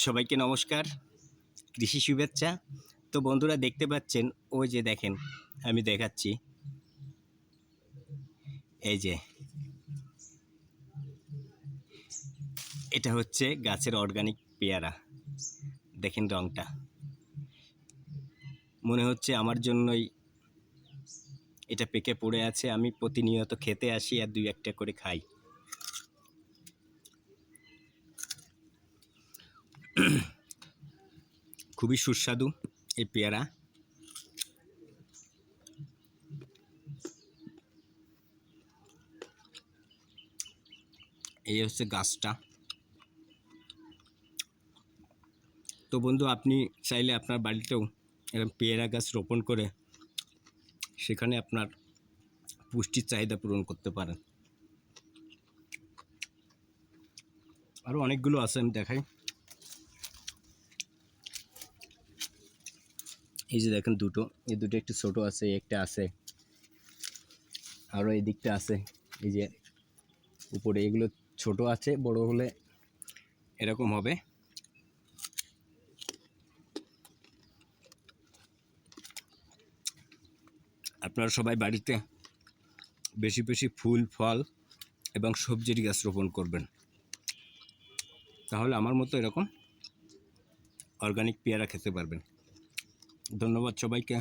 সবাইকে নমস্কার, কৃষি শুভেচ্ছা। তো বন্ধুরা দেখতে পাচ্ছেন, ওই যে দেখেন, আমি দেখাচ্ছি, এই যে এটা হচ্ছে গাছের অর্গানিক পেয়ারা। দেখেন রংটা, মনে হচ্ছে আমার জন্যই এটা পেকে পড়ে আছে। আমি প্রতিনিয়ত খেতে আসি আর দুই একটা করে খাই। খুবই সুস্বাদু এই পেয়ারা। এই হচ্ছে গাছটা। তো বন্ধু, আপনি চাইলে আপনার বাড়িতেও এরকম পেয়ারা গাছ রোপণ করে সেখানে আপনার পুষ্টির চাহিদা পূরণ করতে পারেন। আরও অনেকগুলো আছে, আমি দেখাই। এই যে দেখেন দুটো, এই দুটো একটু ছোট আছে, একটা আছে, আরও এই দিকটা আছে। এই যে উপরে এগুলো ছোট আছে, বড় হলে এরকম হবে। আপনারা সবাই বাড়িতে বেশি বেশি ফুল, ফল এবং সবজির গাছ রোপণ করবেন, তাহলে আমার মতো এরকম অর্গানিক পেয়ারা খেতে পারবেন। ধন্যবাদ সবাইকে।